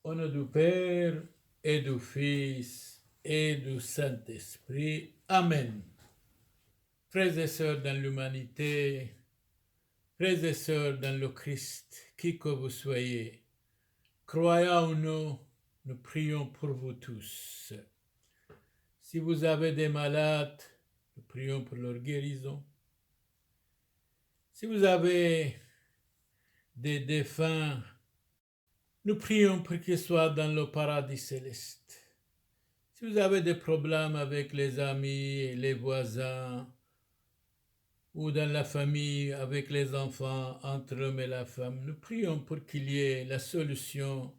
Au nom du Père et du Fils et du Saint-Esprit. Amen. Frères et sœurs dans l'humanité, frères et sœurs dans le Christ, qui que vous soyez, croyants ou non, nous prions pour vous tous. Si vous avez des malades, nous prions pour leur guérison. Si vous avez des défunts, nous prions pour qu'ils soient dans le paradis céleste. Si vous avez des problèmes avec les amis, les voisins, ou dans la famille, avec les enfants, entre l'homme et la femme, nous prions pour qu'il y ait la solution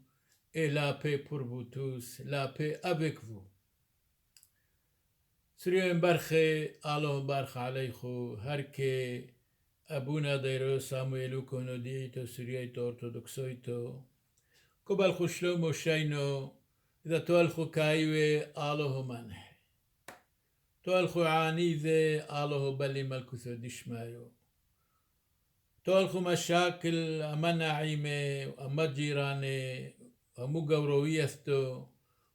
et la paix pour vous tous, la paix avec vous. Surya barche, Allah barche alayhu, harke abuna dairo Samuelu konodito, surya ito orthodoxo ito, kobal khushlo moshayno, إذا توالخو كايوه آله منه توالخو عانيذة آله بلي ملكوثو دشمايو توالخو مشاكل أما نعيمة وأما جيرانة وأمو قورويستو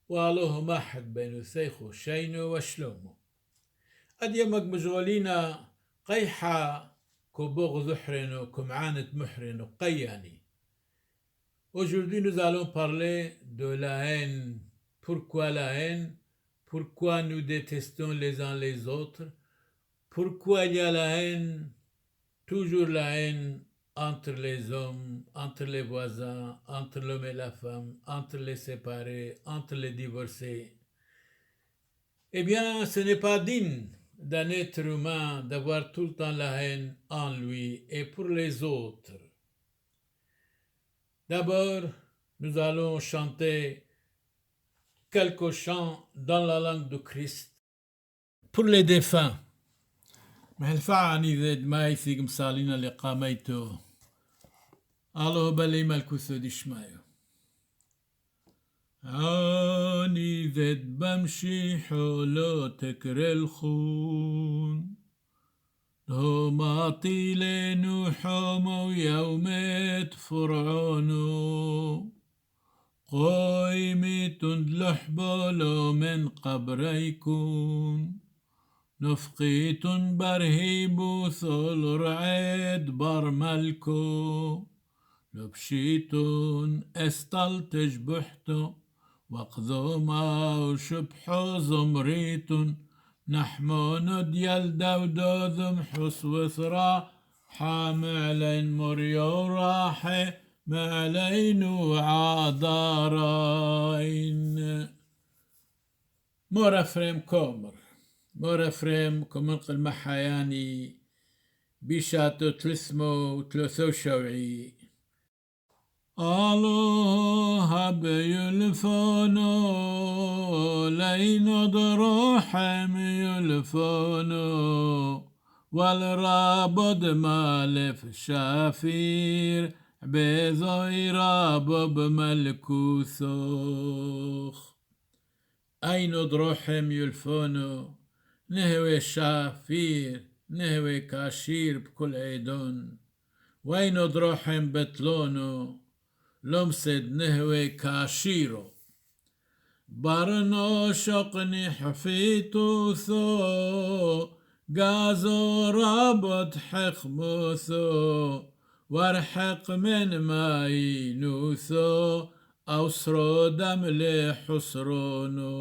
وآله محد بين سيخو شينو وشلومو أد يمك مشغولينا قيحة كوبوغ ذحرنو كمعانة محرنو قياني. Aujourd'hui, nous allons parler de la haine. Pourquoi la haine? Pourquoi nous détestons les uns les autres? Pourquoi il y a la haine? Toujours la haine entre les hommes, entre les voisins, entre l'homme et la femme, entre les séparés, entre les divorcés. Eh bien, ce n'est pas digne d'un être humain d'avoir tout le temps la haine en lui et pour les autres. D'abord, nous allons chanter quelques chants dans la langue de Christ pour les défunts. محلفعني ذد ما يثيق مسالينا اللي قاميتو الله بلي ملكوثو ديشمايو عاني ذد بمشي حولو تكر الخون هو معطي لنو حومو يومت فرعونو قويمي تندلح بولو من قبريكون نفقيت برهيبو ثول رعيد برملكو لبشيتون استلتج بحتو وقذو ما وشبحو زمريتون نحمون ديال دودو ذمحس وثرا حاملين مريو راحي معلين وعادارين مرفرم كومر مرفرم كومنق المحياني بيشاتو تلثمو تلثو شوعي الله بيلفونو لين ضروحم يلفونو والرابد مالف شافير بذوي رابب ملكوثوخ أين ضروحم يلفونو نهوي شافير نهوي كاشير بكل عيدون وين ضروحم بتلونو لمسد نهوي كاشيرو بارنو شقني حفيتو ثو قازو رابط حخموثو وارحق من ماي نوثو أوسرو دم حسرونو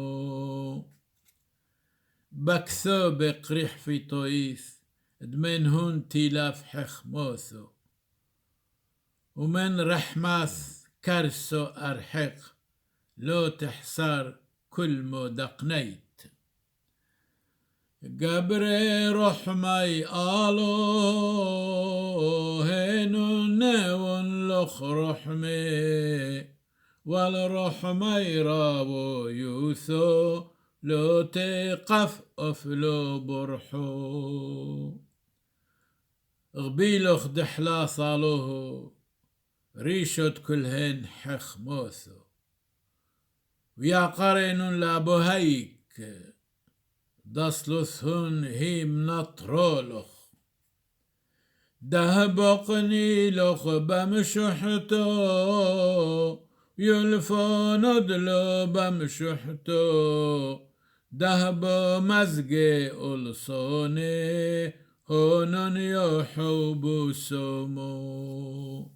بكثو بقريح في طويث دمنهن تلاف حخموثو ومن رحماث كرسو أرحق لو تحسر كل مدقنيت قبري رحمي آلو هينو نيون لخ رحمي والرحمي رابو يوثو لو تقف أفلو برحو غبيلوخ دحلا صالوه ريشوت كلهن حخموثو ويا قرن لابو هيك دصلثهن هي منطرولخ دهبقني لخ بمشحتو يلفون دلو بمشحتو دهبو مزجي ألصوني هونن يحب سمو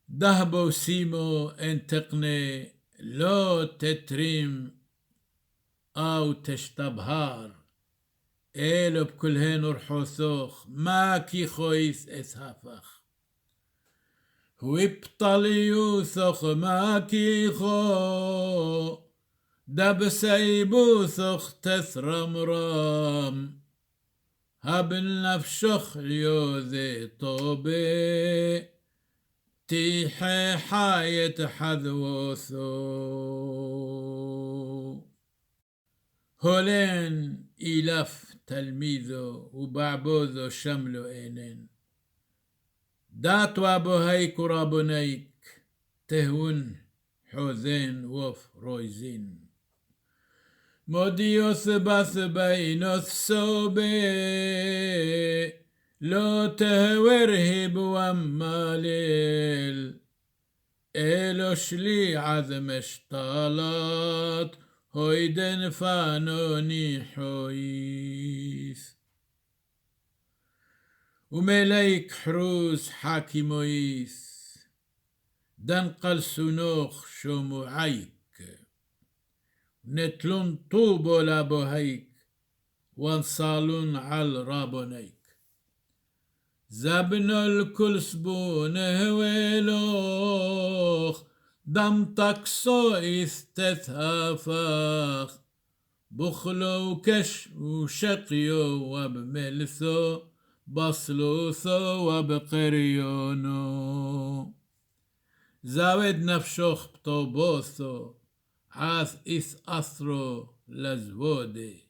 دهبو سيمو انتقني لو تتريم أو تشتبهار إلو بكلهن رحوثوخ ما كي خويث إثافخ ويبطل يوثخ ما كي خو دب سيبوثخ تثرم رام هبن نفشخ يوذي طوبي تيحي حاية حذوثو هولين إلف تلميذو وبعبوذو شملو إينين دات وابو هيك ورابونيك تهون حوذين وف رويزين موديوث باث بينوث صوبي لو تهورهب وماليل إلو شلي عذم اشطالات هويدن فانوني حويث وملايك حروس حاكمويث دنقل سنوخ شموعيك نتلون طوبو لابو هيك وانصالون على رابونيك زبنو الكل سبون هويلوخ دمتك صويث تثافاخ بخلو كش وشقيو وبملثو بصلوثو وبقريونو زاود نفشوخ بطوبوثو عاث إث أثرو لزودي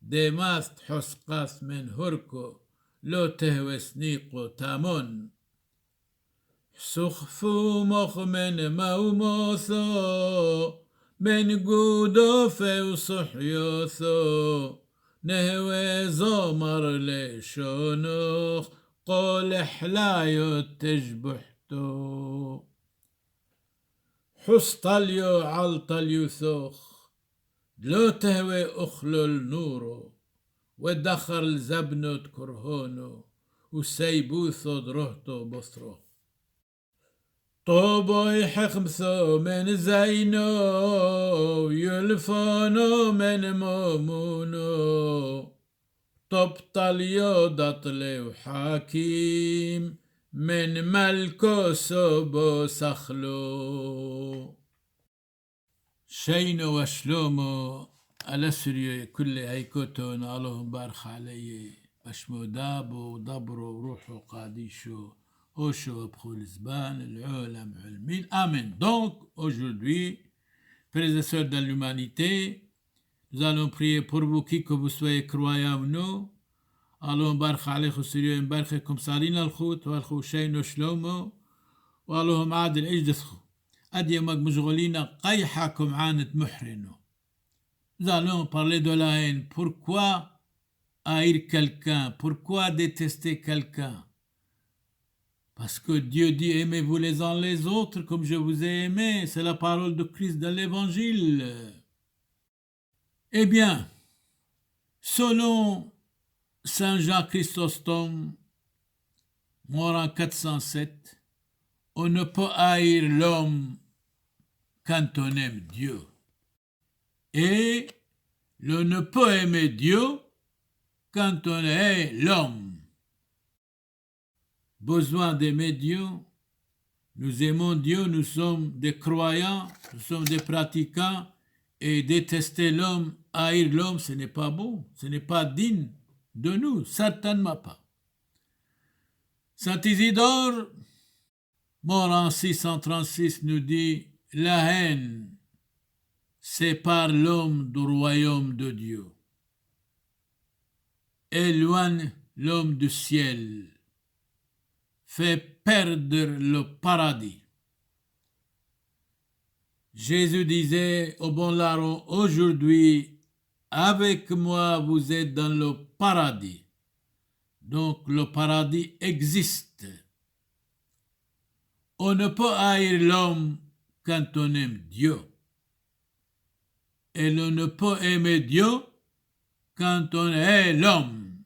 ديماث حسقاث من هركو لو تهوس نيقو تامون سخفو مخ من موموثو من قودو في صحيوثو نهوي زمر لشونوخ قول حلايو تجبحتو حسطليو علطليو ثوخ لو تهوي أخلو النورو ودخر الزبنو تكرهونو وسيبوثو درهتو بثرو طوبو يحخمثو من زينو يلفونو من مومونو طبطليو دطلي وحاكيم من ملكو سوبو سخلو شينو وشلومو الأسريو كل هيكوتون اللهم بارخ علي بشمو دابو ودبرو وروحو قاديشو Osho Prolzban, l'Olam Ulmin. Amen. Donc, aujourd'hui, frères et sœurs de l'humanité, nous allons prier pour vous qui que vous soyez croyants ou non. اللهم بارك عليكم سريو بارككم صارين الخوت والخو شينو شلومو واللهم عادل اجدثخو ادي مج مشغولين قيحكم عانت محرنو. Nous allons parler de la haine. Pourquoi haïr quelqu'un? Pourquoi détester quelqu'un? Parce que Dieu dit aimez-vous les uns les autres comme je vous ai aimé. C'est la parole de Christ dans l'évangile. Eh bien, selon Saint Jean Chrysostome, mort en 407, on ne peut haïr l'homme quand on aime Dieu. Et l'on ne peut aimer Dieu quand on hait l'homme. Besoin d'aimer Dieu, nous aimons Dieu, nous sommes des croyants, nous sommes des pratiquants, et détester l'homme, haïr l'homme, ce n'est pas bon, ce n'est pas digne de nous, certainement pas. Saint Isidore, mort en 636, nous dit « La haine sépare l'homme du royaume de Dieu, éloigne l'homme du ciel, fait perdre le paradis. » Jésus disait au bon larron, aujourd'hui, avec moi, vous êtes dans le paradis. Donc, le paradis existe. On ne peut haïr l'homme quand on aime Dieu. Et l'on ne peut aimer Dieu quand on est l'homme.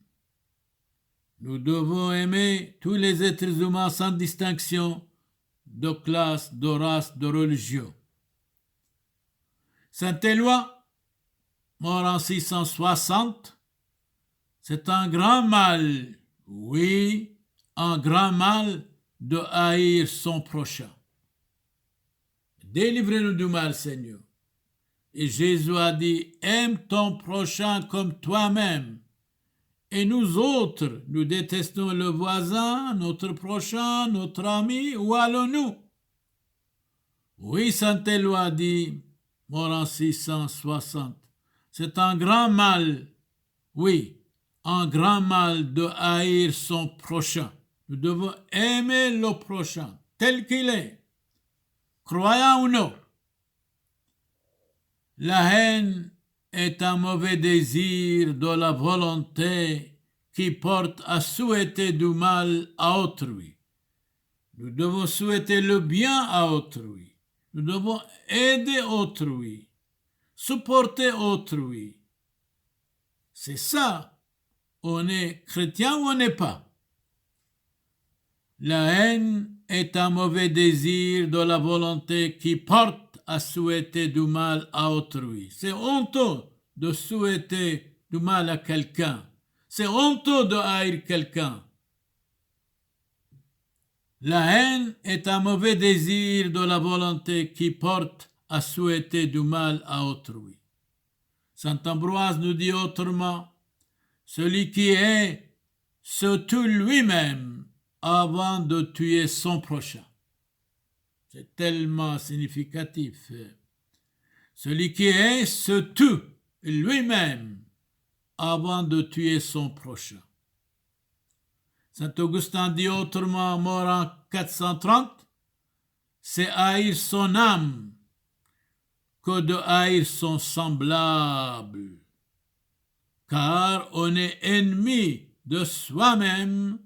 Nous devons aimer tous les êtres humains sans distinction de classe, de race, de religion. Saint-Éloi, mort en 660, c'est un grand mal, oui, un grand mal de haïr son prochain. Délivrez-nous du mal, Seigneur. Et Jésus a dit, aime ton prochain comme toi-même. Et nous autres, nous détestons le voisin, notre prochain, notre ami, où allons-nous? Oui, Saint-Éloi dit, mort en 660, c'est un grand mal, oui, un grand mal de haïr son prochain. Nous devons aimer le prochain, tel qu'il est, croyant ou non. La haine est un mauvais désir de la volonté qui porte à souhaiter du mal à autrui. Nous devons souhaiter le bien à autrui. Nous devons aider autrui, supporter autrui. C'est ça. On est chrétien ou on n'est pas. La haine est un mauvais désir de la volonté qui porte à souhaiter du mal à autrui. C'est honteux de souhaiter du mal à quelqu'un. C'est honteux de haïr quelqu'un. La haine est un mauvais désir de la volonté qui porte à souhaiter du mal à autrui. Saint Ambroise nous dit autrement, celui qui hait se tue lui-même avant de tuer son prochain. C'est tellement significatif. Celui qui hait se tue lui-même avant de tuer son prochain. Saint Augustin dit autrement, mort en 430, c'est haïr son âme que de haïr son semblable, car on est ennemi de soi-même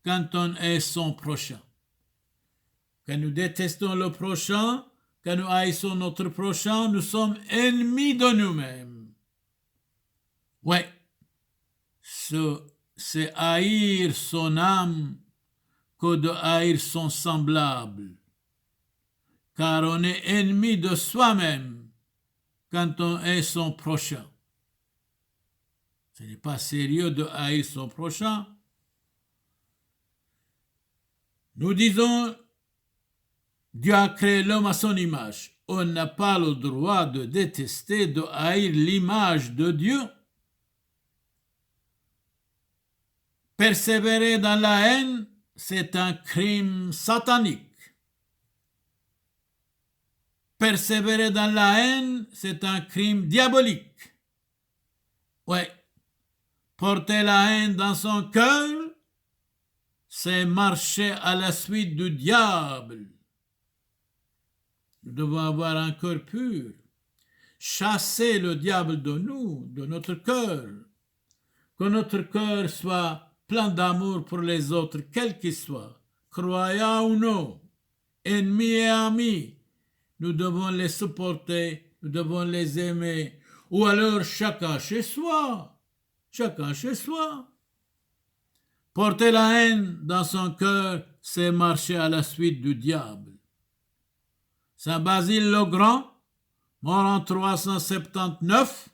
quand on est son prochain. Quand nous détestons le prochain, quand nous haïssons notre prochain, nous sommes ennemis de nous-mêmes. Ouais, c'est haïr son âme que de haïr son semblable, car on est ennemi de soi-même quand on est son prochain. Ce n'est pas sérieux de haïr son prochain. Nous disons, Dieu a créé l'homme à son image. On n'a pas le droit de détester, de haïr l'image de Dieu. Persévérer dans la haine, c'est un crime satanique. Persévérer dans la haine, c'est un crime diabolique. Ouais. Porter la haine dans son cœur, c'est marcher à la suite du diable. Nous devons avoir un cœur pur. Chasser le diable de nous, de notre cœur. Que notre cœur soit plein d'amour pour les autres, quels qu'ils soient, croyants ou non, ennemis et amis. Nous devons les supporter, nous devons les aimer, ou alors chacun chez soi, chacun chez soi. Porter la haine dans son cœur, c'est marcher à la suite du diable. Saint Basile le Grand, mort en 379,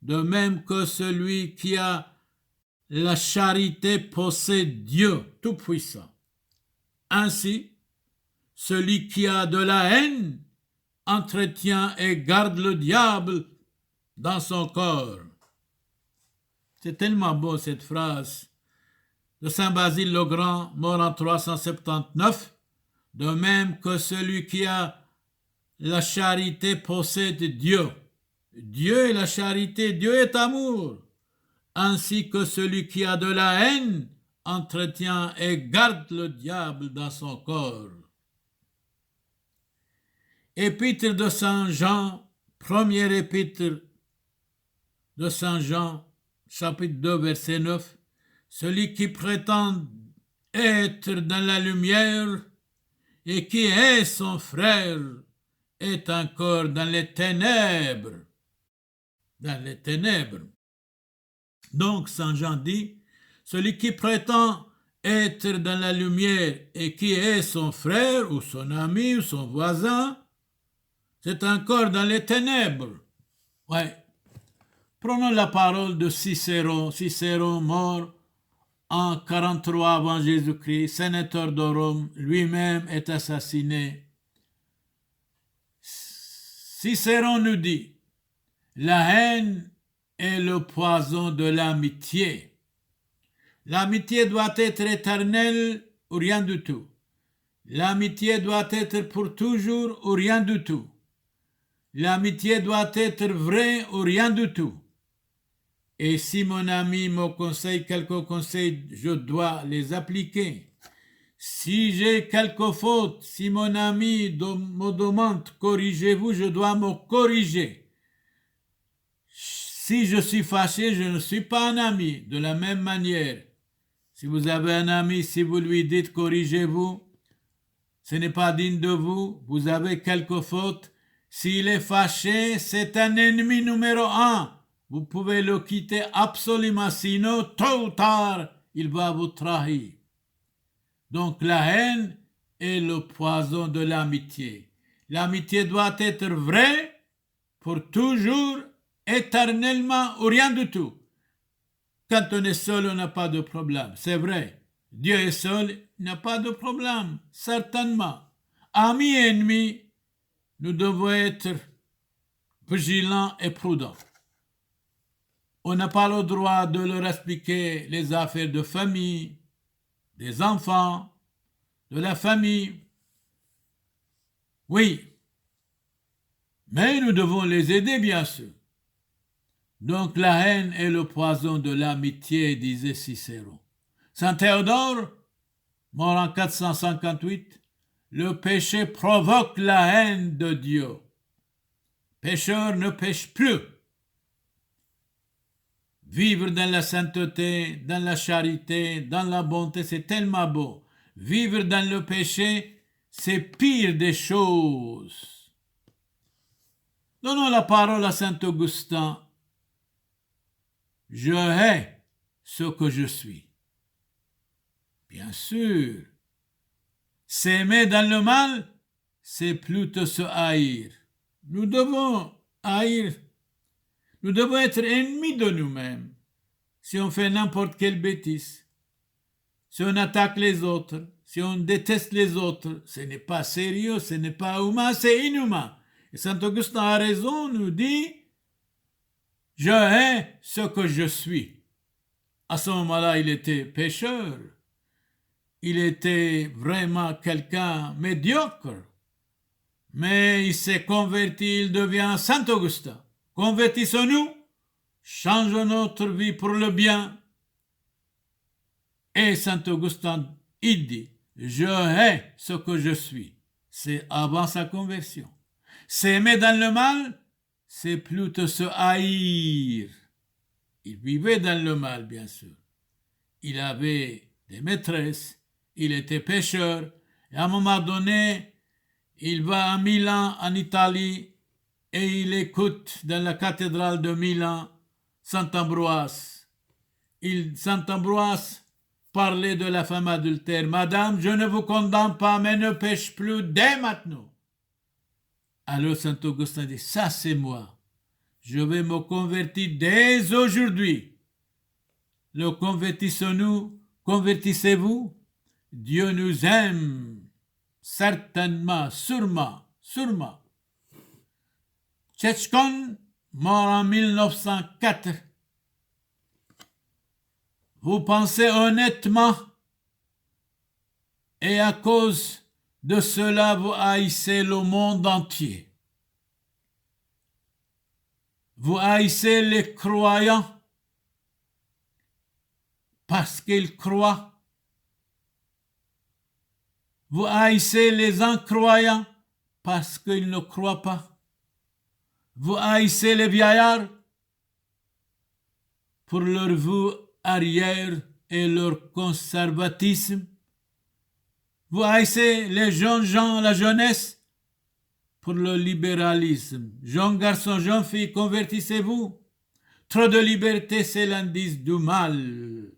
de même que celui qui a la charité possède Dieu Tout-Puissant. Ainsi, celui qui a de la haine entretient et garde le diable dans son corps. C'est tellement beau cette phrase de Saint Basile le Grand, mort en 379, de même que celui qui a la charité possède Dieu. Dieu est la charité, Dieu est amour. Ainsi que celui qui a de la haine entretient et garde le diable dans son corps. Épître de Saint Jean, première épître de Saint Jean, chapitre 2, verset 9. Celui qui prétend être dans la lumière et qui est son frère est encore dans les ténèbres. Dans les ténèbres. Donc, Saint Jean dit, celui qui prétend être dans la lumière et qui est son frère ou son ami ou son voisin, c'est encore dans les ténèbres. Ouais. Prenons la parole de Cicéron. Cicéron mort en 43 avant Jésus-Christ, sénateur de Rome, lui-même est assassiné. Cicéron nous dit, la haine est le poison de l'amitié. L'amitié doit être éternelle ou rien du tout. L'amitié doit être pour toujours ou rien du tout. L'amitié doit être vraie ou rien du tout. Et si mon ami me conseille quelques conseils, je dois les appliquer. Si j'ai quelques fautes, si mon ami me demande corrigez-vous, je dois me corriger. Si je suis fâché, je ne suis pas un ami. De la même manière, si vous avez un ami, si vous lui dites corrigez-vous, ce n'est pas digne de vous, vous avez quelques fautes. S'il est fâché, c'est un ennemi numéro 1. Vous pouvez le quitter absolument, sinon, tôt ou tard, il va vous trahir. Donc la haine est le poison de l'amitié. L'amitié doit être vraie pour toujours, éternellement ou rien du tout. Quand on est seul, on n'a pas de problème. C'est vrai. Dieu est seul, il n'a pas de problème, certainement. Amis et ennemis, nous devons être vigilants et prudents. On n'a pas le droit de leur expliquer les affaires de famille, des enfants, de la famille. Oui, mais nous devons les aider, bien sûr. Donc la haine est le poison de l'amitié, disait Cicéron. Saint Théodore, mort en 458, le péché provoque la haine de Dieu. Pécheur ne pêche plus. Vivre dans la sainteté, dans la charité, dans la bonté, c'est tellement beau. Vivre dans le péché, c'est pire des choses. Donnons la parole à saint Augustin. Je hais ce que je suis. Bien sûr. S'aimer dans le mal, c'est plutôt se haïr. Nous devons haïr. Nous devons être ennemis de nous-mêmes si on fait n'importe quelle bêtise. Si on attaque les autres, si on déteste les autres, ce n'est pas sérieux, ce n'est pas humain, c'est inhumain. Et saint Augustin a raison, nous dit, je hais ce que je suis. À ce moment-là, il était pécheur. Il était vraiment quelqu'un médiocre. Mais il s'est converti, il devient saint Augustin. Convertissons-nous, changeons notre vie pour le bien. Et saint Augustin, il dit, je hais ce que je suis. C'est avant sa conversion. S'aimer dans le mal, c'est plutôt se haïr. Il vivait dans le mal, bien sûr. Il avait des maîtresses, il était pécheur, et à un moment donné, il va à Milan, en Italie, et il écoute dans la cathédrale de Milan Saint Ambroise. Saint Ambroise parlait de la femme adultère. Madame, je ne vous condamne pas, mais ne pêche plus dès maintenant. Alors saint Augustin dit, ça c'est moi. Je vais me convertir dès aujourd'hui. Le convertissons-nous, convertissez-vous. Dieu nous aime, certainement, sûrement. Tchetchkon, mort en 1904. Vous pensez honnêtement et à cause de cela vous haïssez le monde entier. Vous haïssez les croyants parce qu'ils croient. Vous haïssez les incroyants parce qu'ils ne croient pas. Vous haïssez les vieillards pour leur vue arrière et leur conservatisme. Vous haïssez les jeunes gens, la jeunesse, pour le libéralisme. Jeunes garçons, jeunes filles, convertissez-vous. Trop de liberté, c'est l'indice du mal.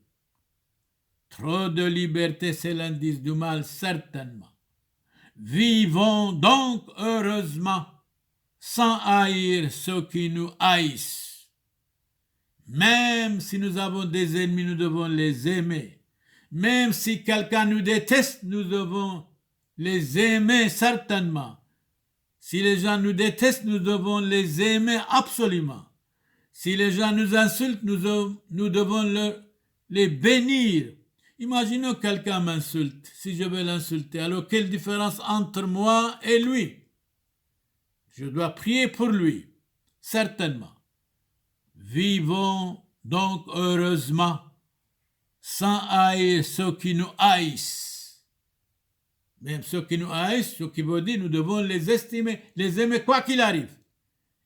Trop de liberté, c'est l'indice du mal, certainement. Vivons donc heureusement, sans haïr ceux qui nous haïssent. Même si nous avons des ennemis, nous devons les aimer. Même si quelqu'un nous déteste, nous devons les aimer certainement. Si les gens nous détestent, nous devons les aimer absolument. Si les gens nous insultent, nous devons les bénir. Imaginons quelqu'un m'insulte, si je veux l'insulter. Alors quelle différence entre moi et lui? Je dois prier pour lui, certainement. Vivons donc heureusement, sans haïr ceux qui nous haïssent. Même ceux qui nous haïssent, ce qui veut dire nous devons les estimer, les aimer quoi qu'il arrive.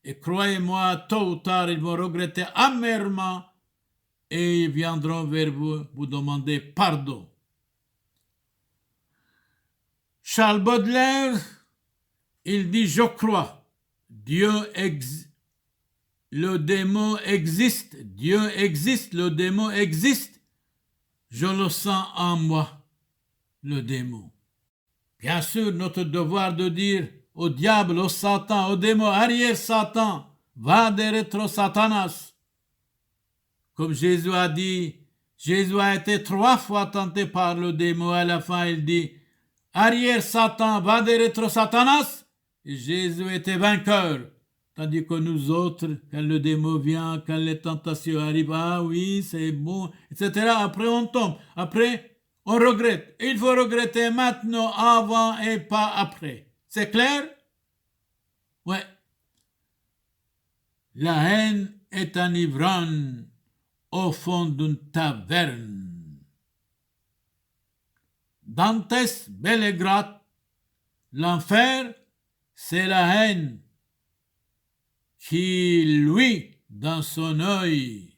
Et croyez-moi, tôt ou tard, ils vont regretter amèrement et ils viendront vers vous demander pardon. Charles Baudelaire, il dit, je crois, le démon existe, Dieu existe, le démon existe, je le sens en moi, le démon. Bien sûr, notre devoir de dire au diable, au Satan, au démon, arrière Satan, va de retro Satanas. Comme Jésus a dit, Jésus a été 3 fois tenté par le démon. À la fin, il dit, arrière Satan, va de retro Satanas. Et Jésus était vainqueur. Tandis que nous autres, quand le démon vient, quand les tentations arrivent, ah oui, c'est bon, etc. Après, on tombe. Après, on regrette. Il faut regretter maintenant, avant et pas après. C'est clair? Ouais. La haine est un ivrogne au fond d'une taverne. Dantès bel et gratte. L'enfer, c'est la haine qui luit dans son œil.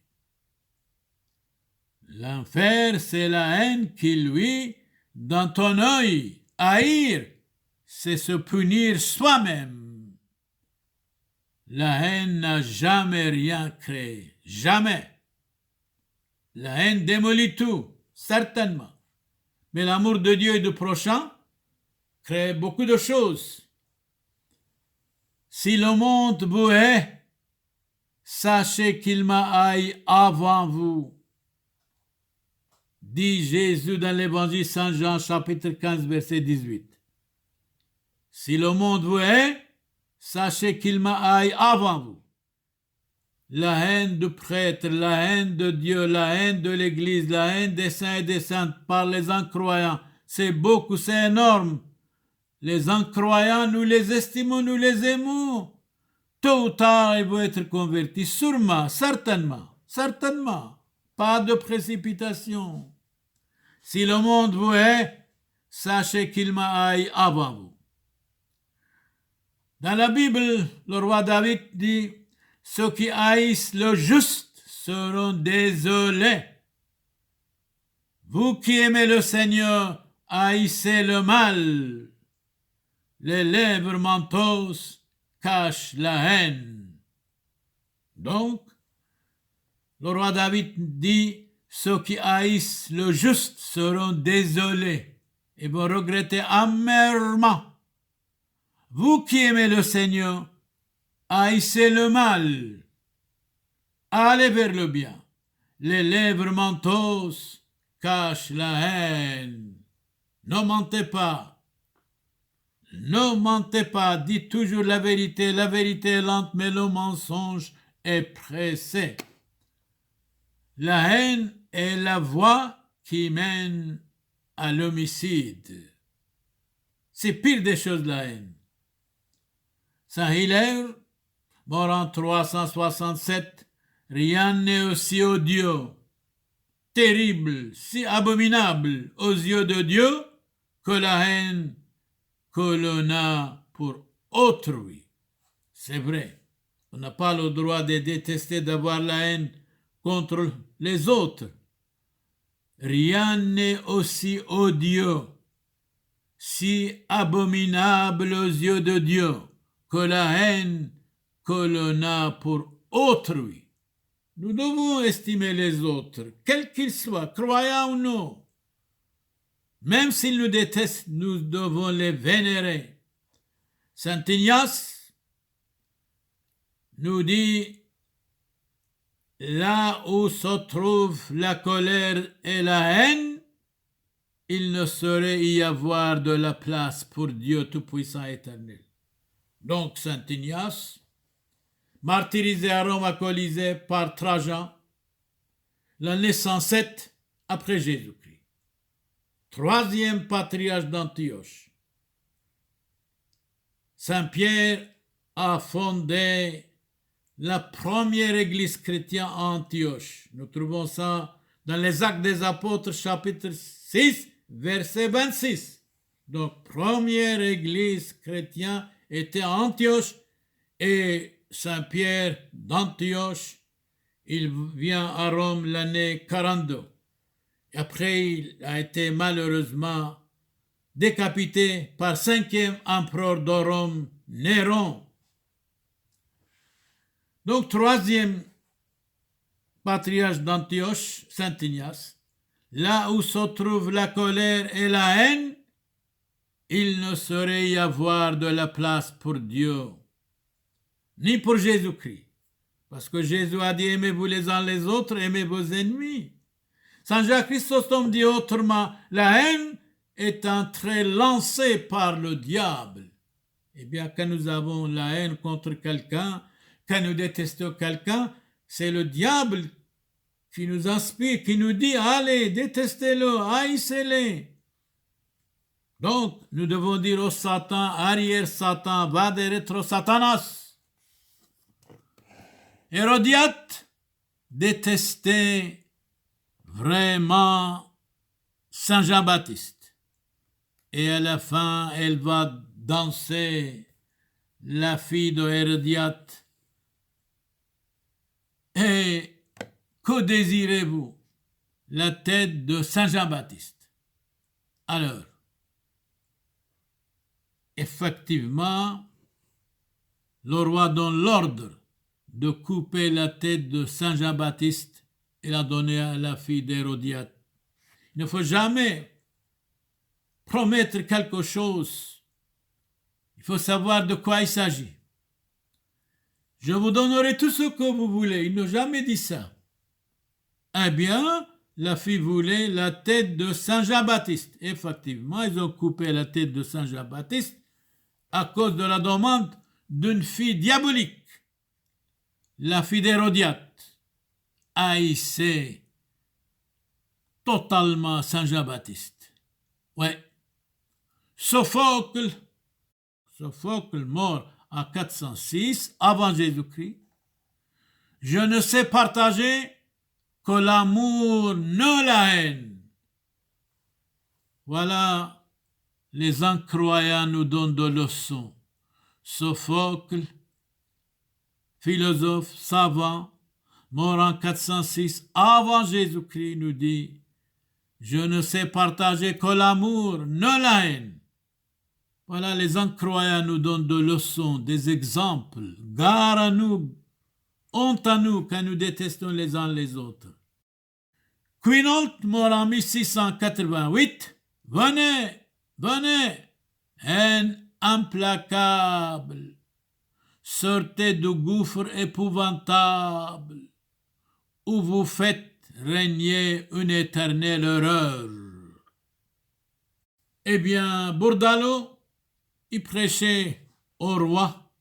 L'enfer, c'est la haine qui luit dans ton œil. Haïr, c'est se punir soi-même. La haine n'a jamais rien créé. Jamais. La haine démolit tout, certainement. Mais l'amour de Dieu et du prochain crée beaucoup de choses. Si le monde vous hait, sachez qu'il m'a haï avant vous. Dit Jésus dans l'évangile Saint Jean, chapitre 15, verset 18. Si le monde vous hait, sachez qu'il m'a haï avant vous. La haine du prêtre, la haine de Dieu, la haine de l'Église, la haine des saints et des saintes par les incroyants, c'est beaucoup, c'est énorme. Les incroyants, nous les estimons, nous les aimons. Tôt ou tard, ils vont être convertis, sûrement, certainement, certainement. Pas de précipitation. Si le monde vous hait, sachez qu'il m'a haï avant vous. Dans la Bible, le roi David dit, ceux qui haïssent le juste seront désolés. Vous qui aimez le Seigneur, haïssez le mal. Les lèvres menteuses cachent la haine. Donc, le roi David dit, ceux qui haïssent le juste seront désolés et vont regretter amèrement. Vous qui aimez le Seigneur, haïssez le mal. Allez vers le bien. Les lèvres menteuses cachent la haine. Ne mentez pas. Ne mentez pas. Dites toujours la vérité. La vérité est lente, mais le mensonge est pressé. La haine est la voie qui mène à l'homicide. C'est pire des choses, la haine. Saint Hilaire, mort en 367, rien n'est aussi odieux, terrible, si abominable aux yeux de Dieu que la haine que l'on a pour autrui. C'est vrai, on n'a pas le droit de détester, d'avoir la haine contre les autres. Rien n'est aussi odieux si abominable aux yeux de Dieu que la haine que l'on a pour autrui. Nous devons estimer les autres, quels qu'ils soient, croyants ou non. Même s'ils nous détestent, nous devons les vénérer. Saint Ignace nous dit, là où se trouve la colère et la haine, il ne saurait y avoir de la place pour Dieu Tout-Puissant éternel. Donc Saint Ignace, martyrisé à Rome à Colisée par Trajan, l'année 107 après Jésus-Christ, troisième patriarche d'Antioche. Saint Pierre a fondé la première église chrétienne à Antioche. Nous trouvons ça dans les Actes des Apôtres, chapitre 6, verset 26. Donc, première église chrétienne était à Antioche et Saint Pierre d'Antioche, il vient à Rome l'année 42. Et après, il a été malheureusement décapité par 5e empereur de Rome, Néron. Donc, troisième patriarche d'Antioche, Saint Ignace, là où se trouve la colère et la haine, il ne saurait y avoir de la place pour Dieu, ni pour Jésus-Christ. Parce que Jésus a dit, aimez-vous les uns les autres, aimez vos ennemis. Saint Jacques Chrysostome dit autrement, la haine est un trait lancé par le diable. Eh bien, quand nous avons la haine contre quelqu'un, quand nous détestons quelqu'un, c'est le diable qui nous inspire, qui nous dit, allez, détestez-le, haïssez-le. Donc, nous devons dire au Satan, arrière Satan, vade retro Satanas. Hérodiade détestait vraiment Saint Jean-Baptiste. Et à la fin, elle va danser la fille de Hérodiade. Et que désirez-vous? La tête de Saint Jean-Baptiste. Alors, effectivement, le roi donne l'ordre de couper la tête de Saint Jean-Baptiste et la donner à la fille d'Hérodiade. Il ne faut jamais promettre quelque chose. Il faut savoir de quoi il s'agit. Je vous donnerai tout ce que vous voulez. Il n'a jamais dit ça. Eh bien, la fille voulait la tête de Saint Jean-Baptiste. Effectivement, ils ont coupé la tête de Saint Jean-Baptiste à cause de la demande d'une fille diabolique. La fille d'Hérodiade haïssait totalement Saint Jean-Baptiste. Ouais. Sophocle, mort en 406 avant Jésus-Christ, je ne sais partager que l'amour, ne la haine. Voilà, les incroyants nous donnent des leçons. Sophocle, philosophe, savant, mort en 406 avant Jésus-Christ, nous dit, je ne sais partager que l'amour, ne la haine. Voilà, les incroyants nous donnent des leçons, des exemples. Gare à nous, honte à nous quand nous détestons les uns les autres. Quinault, mort en 1688, venez, haine implacable, sortez du gouffre épouvantable, où vous faites régner une éternelle horreur. Eh bien, Bourdaloue, il prêchait au roi.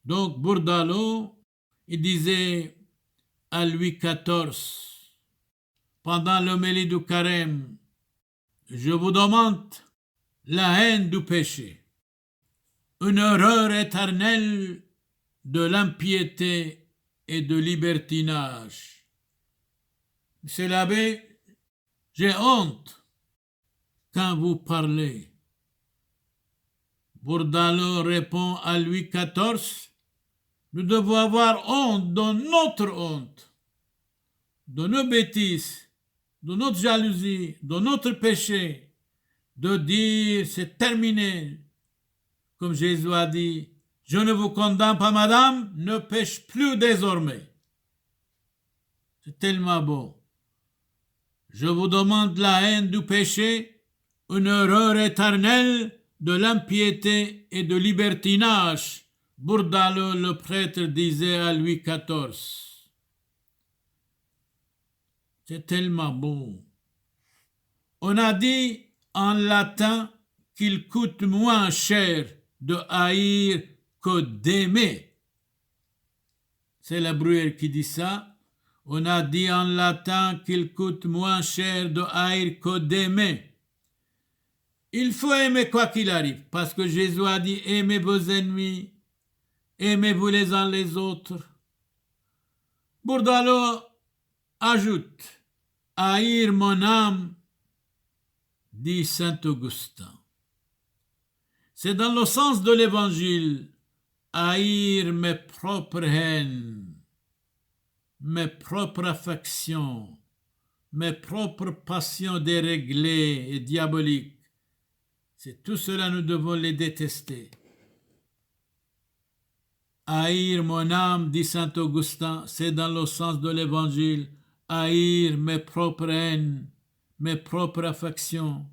Donc, Bourdaloue, il disait à Louis XIV, pendant l'homélie du carême, je vous demande la haine du péché, une horreur éternelle de l'impiété et de libertinage. Monsieur l'abbé, j'ai honte quand vous parlez. Bourdaloue répond à Louis XIV, nous devons avoir honte de notre honte, de nos bêtises, de notre jalousie, de notre péché, de dire c'est terminé. Comme Jésus a dit, je ne vous condamne pas, madame, ne pêche plus désormais. C'est tellement beau. Je vous demande la haine du péché, une horreur éternelle de l'impiété et de libertinage. Bourdaloue, le prêtre, disait à Louis XIV. C'est tellement beau. On a dit en latin qu'il coûte moins cher de haïr que d'aimer. C'est la Bruyère qui dit ça. On a dit en latin qu'il coûte moins cher de haïr que d'aimer. Il faut aimer quoi qu'il arrive, parce que Jésus a dit aimez vos ennemis, aimez-vous les uns les autres. Bourdaloue ajoute haïr mon âme, dit saint Augustin. C'est dans le sens de l'évangile, haïr mes propres haines, mes propres affections, mes propres passions déréglées et diaboliques. C'est tout cela, nous devons les détester. Haïr mon âme, dit saint Augustin, c'est dans le sens de l'évangile, haïr mes propres haines, mes propres affections,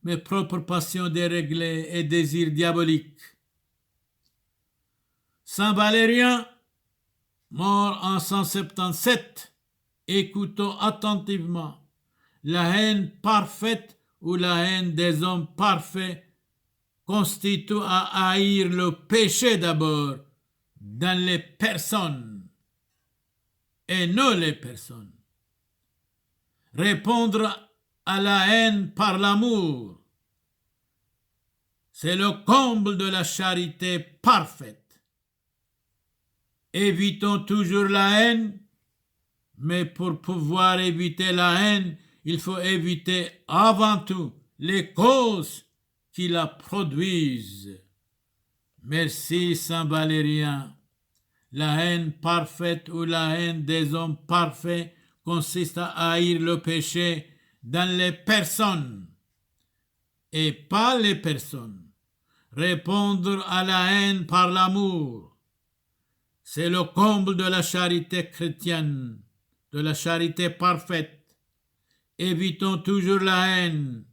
mes propres passions déréglées et désirs diaboliques. Saint Valérien, mort en 177, écoutons attentivement, la haine parfaite ou la haine des hommes parfaits constitue à haïr le péché d'abord dans les personnes et non les personnes. Répondre à la haine par l'amour, c'est le comble de la charité parfaite. Évitons toujours la haine, mais pour pouvoir éviter la haine, il faut éviter avant tout les causes qui la produisent. Merci Saint Valérien. La haine parfaite ou la haine des hommes parfaits consiste à haïr le péché dans les personnes et pas les personnes. Répondre à la haine par l'amour, c'est le comble de la charité chrétienne, de la charité parfaite. Évitons toujours la haine.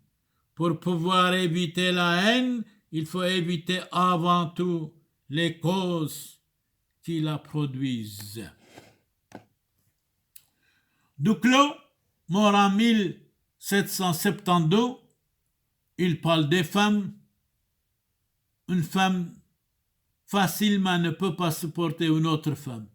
Pour pouvoir éviter la haine, il faut éviter avant tout les causes qui la produisent. Duclos, mort en 1772, il parle des femmes. Une femme facilement ne peut pas supporter une autre femme.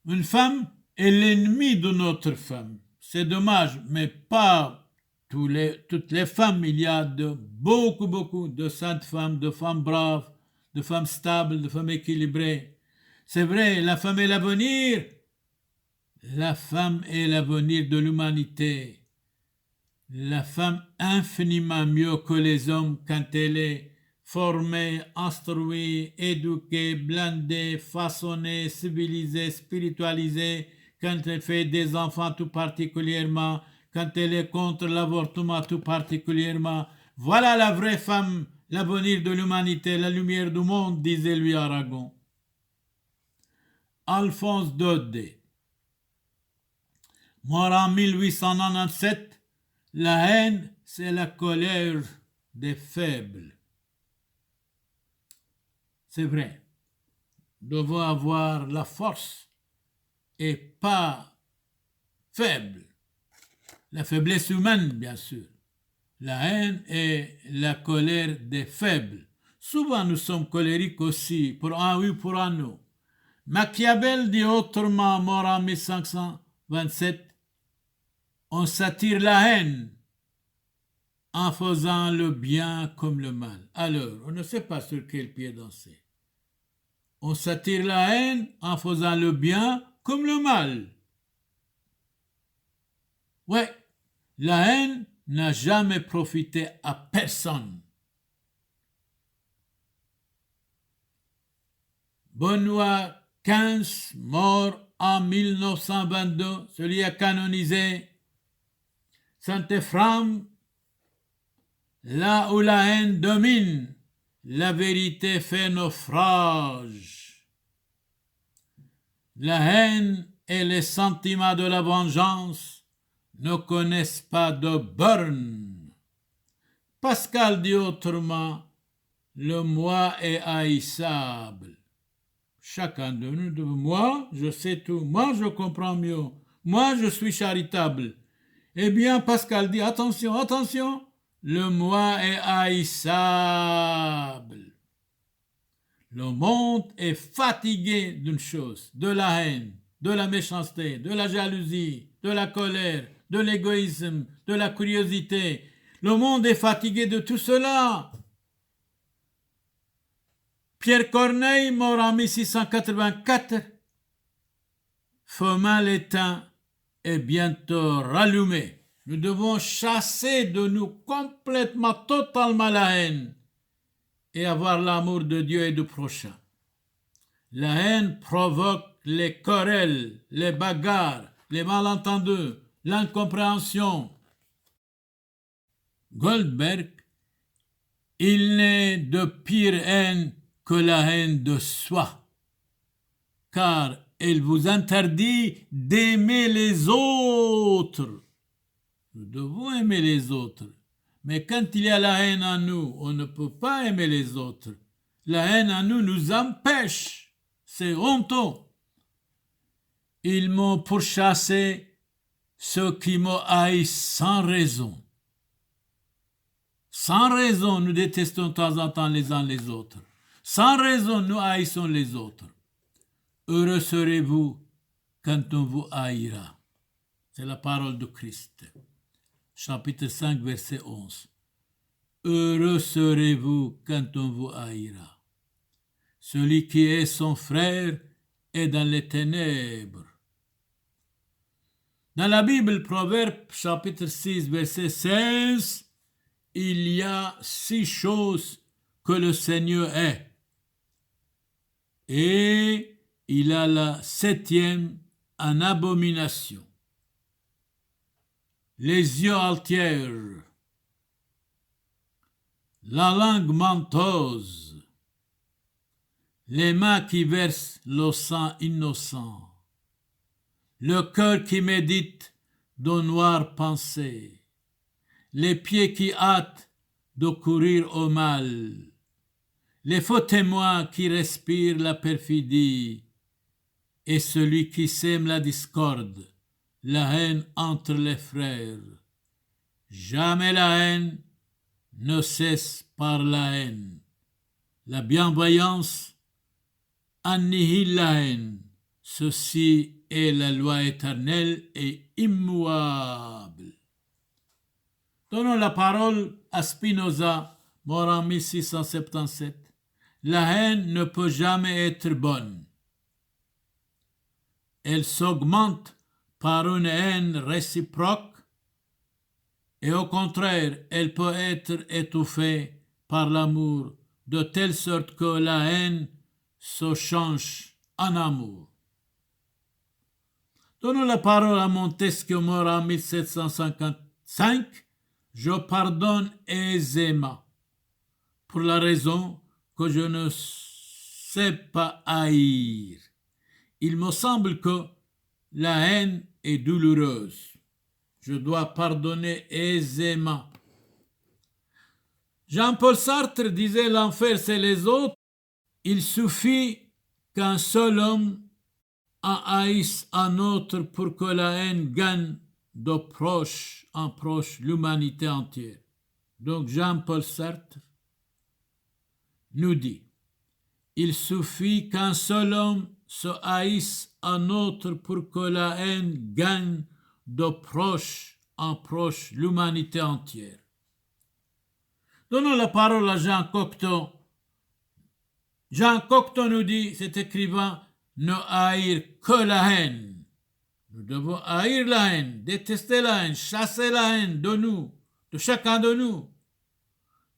Une femme est l'ennemi d'une autre femme. C'est dommage, mais pas toutes les femmes. Il y a beaucoup de saintes femmes, de femmes braves, de femmes stables, de femmes équilibrées. C'est vrai, la femme est l'avenir. La femme est l'avenir de l'humanité. La femme infiniment mieux que les hommes quand elle est formée, instruite, éduquée, blindée, façonnée, civilisée, spiritualisée, quand elle fait des enfants tout particulièrement, quand elle est contre l'avortement tout particulièrement. Voilà la vraie femme, l'avenir de l'humanité, la lumière du monde, disait Louis Aragon. Alphonse Daudet, mort en 1897, la haine, c'est la colère des faibles. C'est vrai, nous devons avoir la force et pas faible. La faiblesse humaine, bien sûr. La haine est la colère des faibles. Souvent, nous sommes colériques aussi, pour un oui, pour un non. Machiavel dit autrement, mort en 1527, on s'attire la haine en faisant le bien comme le mal. Alors, on ne sait pas sur quel pied danser. On s'attire la haine en faisant le bien comme le mal. Ouais, la haine n'a jamais profité à personne. Benoît XV, mort en 1922, celui à canoniser, Saint Éphrem, là où la haine domine, la vérité fait naufrage. La haine et les sentiments de la vengeance ne connaissent pas de bornes. Pascal dit autrement, le moi est haïssable. Chacun de nous dit, moi, je sais tout, moi, je comprends mieux, moi, je suis charitable. Eh bien, Pascal dit, attention, attention, le moi est haïssable. Le monde est fatigué d'une chose, de la haine, de la méchanceté, de la jalousie, de la colère, de l'égoïsme, de la curiosité. Le monde est fatigué de tout cela. Pierre Corneille, mort en 1684, feu mal éteint et bientôt rallumé. Nous devons chasser de nous complètement, totalement la haine et avoir l'amour de Dieu et du prochain. La haine provoque les querelles, les bagarres, les malentendus, l'incompréhension. Goldberg, il n'est de pire haine que la haine de soi, car elle vous interdit d'aimer les autres. Nous devons aimer les autres, mais quand il y a la haine en nous, on ne peut pas aimer les autres. La haine en nous nous empêche, c'est honteux. Ils m'ont pourchassé ceux qui me haïssent sans raison. Sans raison, nous détestons de temps en temps les uns les autres. Sans raison, nous haïssons les autres. Heureux serez-vous quand on vous haïra. C'est la parole de Christ. Chapitre 5, verset 11. Heureux serez-vous quand on vous haïra. Celui qui est son frère est dans les ténèbres. Dans la Bible, Proverbe, chapitre 6, verset 16, il y a 6 choses que le Seigneur est. Et il a la 7e en abomination. Les yeux altières, la langue menteuse, les mains qui versent le sang innocent, le cœur qui médite de noires pensées, les pieds qui hâtent de courir au mal, les faux témoins qui respirent la perfidie, et celui qui sème la discorde, la haine entre les frères. Jamais la haine ne cesse par la haine. La bienveillance annihile la haine. Ceci est la loi éternelle et immuable. Donnons la parole à Spinoza, mort en 1677. La haine ne peut jamais être bonne. Elle s'augmente par une haine réciproque et au contraire, elle peut être étouffée par l'amour de telle sorte que la haine se change en amour. Donnons la parole à Montesquieu, mort en 1755. Je pardonne aisément pour la raison que je ne sais pas haïr. Il me semble que la haine est douloureuse. Je dois pardonner aisément. Jean-Paul Sartre disait l'enfer c'est les autres. Il suffit qu'un seul homme en haïsse un autre pour que la haine gagne de proche en proche l'humanité entière. Donc Jean-Paul Sartre nous dit, il suffit qu'un seul homme se haïsse un autre pour que la haine gagne de proche en proche l'humanité entière. Donnons la parole à Jean Cocteau. Jean Cocteau nous dit, cet écrivain, ne haïr que la haine. Nous devons haïr la haine, détester la haine, chasser la haine de nous, de chacun de nous.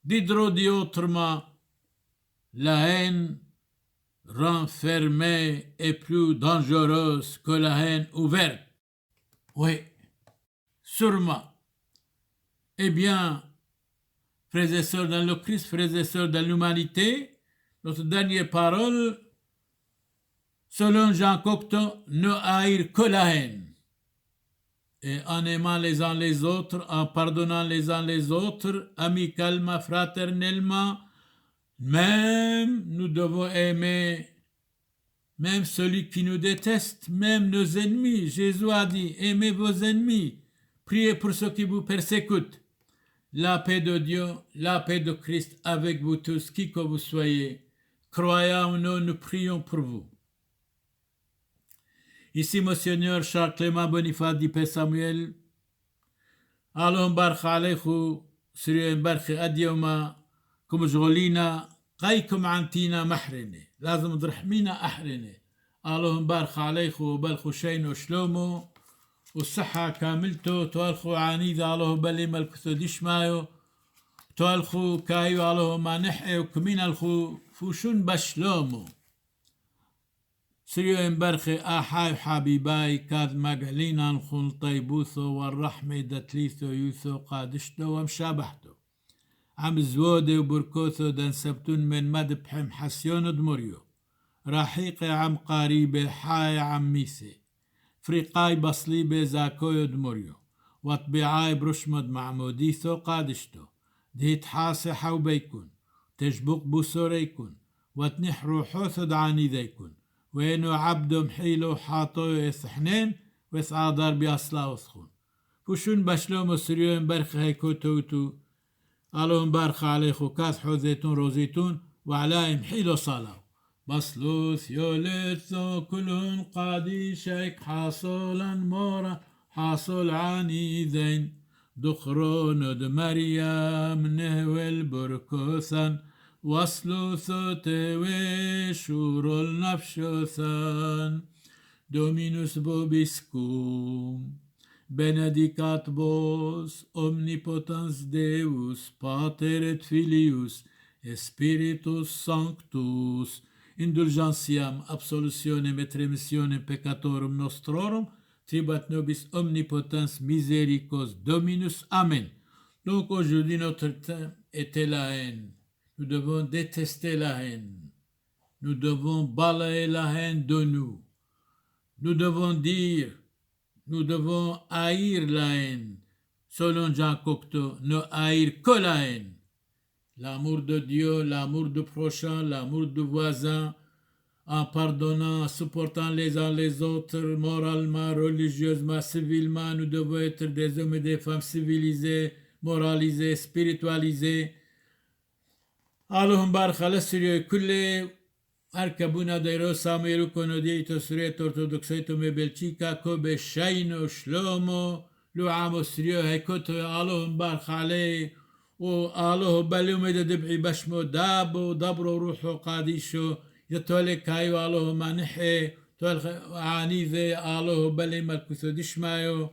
Diderot dit autrement, la haine renfermée est plus dangereuse que la haine ouverte. Oui, sûrement. Eh bien, frères et sœurs dans le Christ, frères et sœurs dans l'humanité, notre dernière parole, selon Jean Cocteau, ne haïr que la haine. Et en aimant les uns les autres, en pardonnant les uns les autres, amicalement, fraternellement, même nous devons aimer même celui qui nous déteste, même nos ennemis. Jésus a dit, aimez vos ennemis, priez pour ceux qui vous persécutent. La paix de Dieu, la paix de Christ avec vous tous, qui que vous soyez. Croyants ou non, nous prions pour vous. Ici, Monseigneur Charles Clément Boniface dit Père Samuel, Allahum barch aleichu, Sirien barch adioma, كمشغولينا قايكم عنتينا محرنة لازم ترحمينا أحرنة اللهم بارك عليكم وبالخو شين وشلومو والصحة كاملتو توالخو عنيدة الله بلي ملكتو ديشمايو توالخو كايو الله ما نحي وكمين الخو فوشون بشلومو سريو بارخي آحاي حبيباي كاذ مقعلينا نخون طيبوثو والرحمة دتليثو يوثو قادشتو ومشابهتو عم زوودي وبركوثو دان سبتون من مد بحم حسيون دمريو راحيقي عم قريبي حاي عم ميسي فريقاي بصليبي زاكويو دمريو وطبيعاي برشمد معموديثو قادشتو دهيت حاسي حوبيكون تجبق بوسوريكون وتنح روحوثو دعاني ذيكون وينو عبدو محيلو حاطو يثحنين ويثعادار بيصلا وثخون فوشون بشلومو سريون برخ هيكو توتو اللهم بارك عليكم كاثحو زيتون روزيتون وعلايم حيلو صلاة بصلوث يولثو كلون قادي شيك حاصلا مورا حاصل عني ذين دخرون مريم نهوال بركوثا وصلوثو توي شورو النفشوثان دومينوس بوبيسكوم Benedicat vos, omnipotens Deus, Pater et Filius, et Spiritus Sanctus, indulgentiam absolutionem et remissionem peccatorum nostrorum, tribat nobis omnipotens misericors Dominus. Amen. Donc aujourd'hui notre thème était la haine. Nous devons détester la haine. Nous devons balayer la haine de nous. Nous devons dire nous devons haïr la haine. Selon Jean Cocteau, ne haïr que la haine. L'amour de Dieu, l'amour du prochain, l'amour du voisin, en pardonnant, en supportant les uns les autres, moralement, religieusement, civilement, nous devons être des hommes et des femmes civilisés, moralisés, spiritualisés. Allahum barak ala siriyo kulle Arkabuna dairo Samuelu konodito suret ortodoxeito me Belchika kobe shaino shlomo lo amos rio hekoto Allahum barak alei و الله بلوم دبعي بشمو دابو دبرو روحو قاديشو يتولي كايو الله منحي تولي عنيذي الله بلي ملكوثو دشمايو.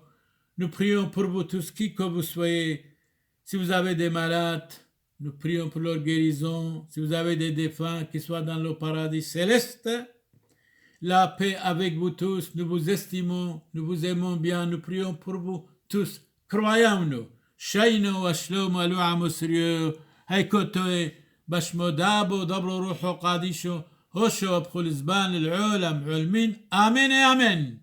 Nous prions pour vous tous, qui que vous soyez. Si vous avez des malades, nous prions pour leur guérison. Si vous avez des défunts, qu'ils soient dans le paradis céleste. La paix avec vous tous. Nous vous estimons, nous vous aimons bien. Nous prions pour vous tous. Croyons-nous. شينو وشلوم ولوع مسريو هيكوتوي بشمو دابو دبرو روحو قاديشو هوشو بخل زبان العالم علمين آمين آمين.